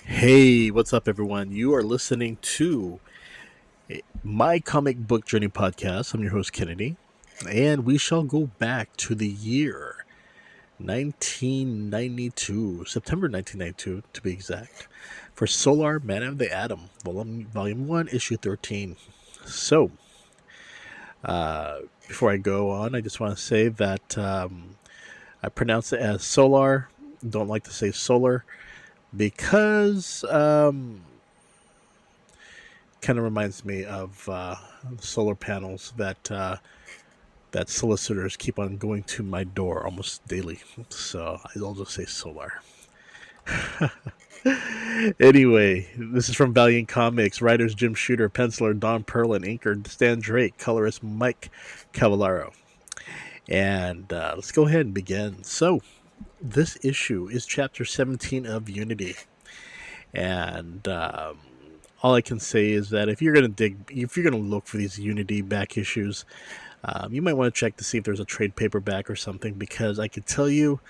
Hey, what's up, everyone? You are listening to my comic book journey podcast. I'm your host, Kennedy, and we shall go back to the year 1992, September 1992 to be exact, for Solar Man of the Atom, Volume 1, Issue 13. So, before I go on, I just want to say that I pronounce it as Solar, don't like to say Solar, because kind of reminds me of solar panels that solicitors keep on going to my door almost daily. So I'll just say solar. Anyway, this is from Valiant Comics. Writers Jim Shooter, penciler Don Perlin, inker Stan Drake, colorist Mike Cavallaro. And let's go ahead and begin. So, this issue is chapter 17 of Unity. And all I can say is that if you're gonna look for these Unity back issues, you might want to check to see if there's a trade paperback or something, because I could tell you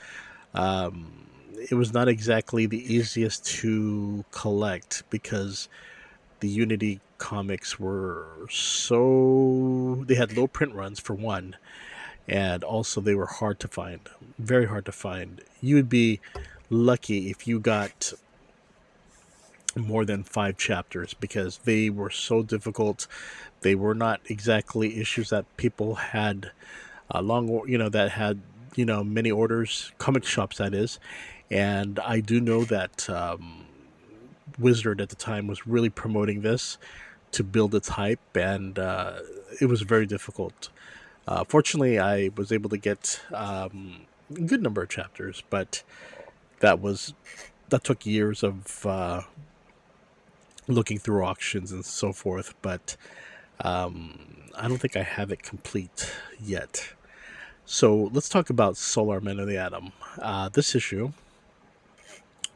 it was not exactly the easiest to collect, because the Unity comics were they had low print runs for one, and also they were hard to find, very hard to find. You would be lucky if you got more than 5 chapters, because they were so difficult. They were not exactly issues that people had that had many orders, comic shops that is. And I do know that Wizard at the time was really promoting this to build its hype, and it was very difficult. Fortunately, I was able to get a good number of chapters, but that was that took years of looking through auctions and so forth. But I don't think I have it complete yet. So let's talk about Solar Man of the Atom. This issue,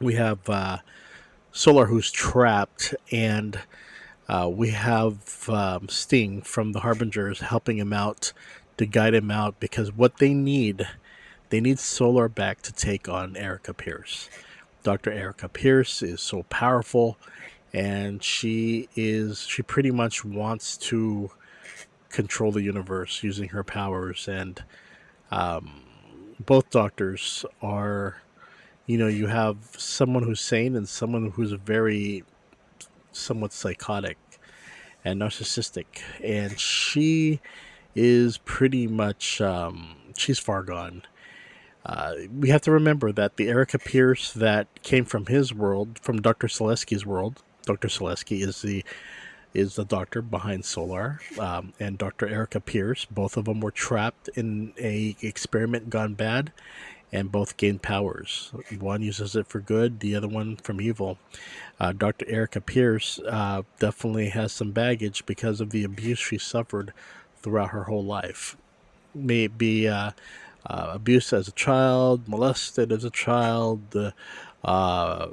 we have Solar, who's trapped, and we have Sting from the Harbingers helping him out, to guide him out, because what they need Solar back to take on Erica Pierce. Dr. Erica Pierce is so powerful, and she pretty much wants to control the universe using her powers. And both doctors are, you have someone who's sane and someone who's very somewhat psychotic and narcissistic, and she is pretty much she's far gone. We have to remember that the Erica Pierce that came from his world, from Dr. Selesky's world. Dr. Selesky is the doctor behind Solar, and Dr. Erica Pierce. Both of them were trapped in a experiment gone bad, and both gain powers. One uses it for good, the other one from evil. Dr. Erica Pierce definitely has some baggage because of the abuse she suffered throughout her whole life. May it be abuse as a child, molested as a child, uh,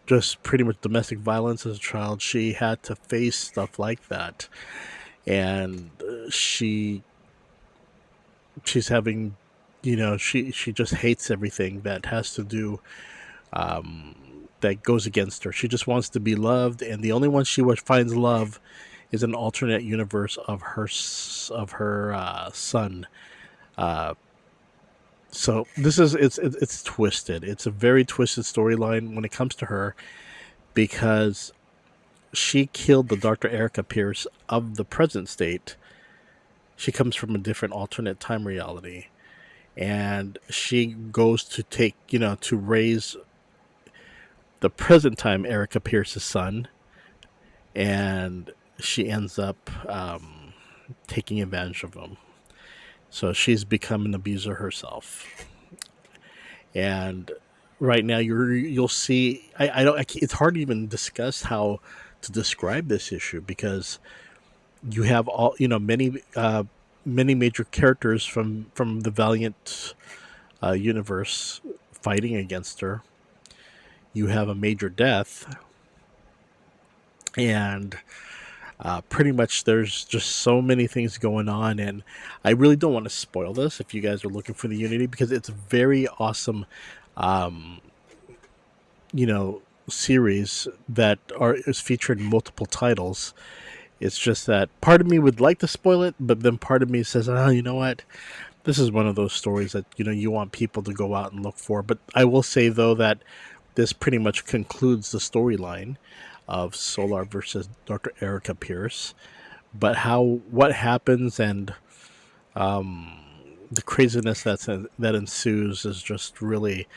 just pretty much domestic violence as a child. She had to face stuff like that, and she's having, she just hates everything that has to do that goes against her. She just wants to be loved, and the only one she finds love is an alternate universe of her son. Uh, so this is it's twisted. It's a very twisted storyline when it comes to her, because she killed the Dr. Erica Pierce of the present state. She comes from a different alternate time reality, and she goes to to raise the present time Erica Pierce's son, and she ends up taking advantage of him. So she's become an abuser herself, and right now you'll see. I don't. It's hard to even discuss how to describe this issue, because you have all many major characters from the Valiant universe fighting against her. You have a major death, and pretty much there's just so many things going on, and I really don't want to spoil this if you guys are looking for the Unity, because it's very awesome. um, you know, series that is featured in multiple titles. It's just that part of me would like to spoil it, but then part of me says, "Oh, you know what? This is one of those stories that you want people to go out and look for." But I will say though that this pretty much concludes the storyline of Solar versus Dr. Erica Pierce. But what happens and the craziness that ensues is just really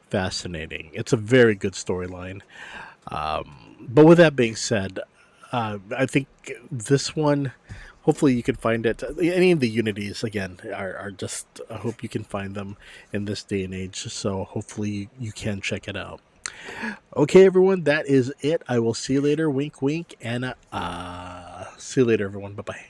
fascinating. It's a very good storyline. But with that being said, I think this one, hopefully you can find it. Any of the unities again are just. I hope you can find them in this day and age. So hopefully you can check it out. Okay, everyone, that is it. I will see you later. Wink, wink, and see you later, everyone. Bye bye.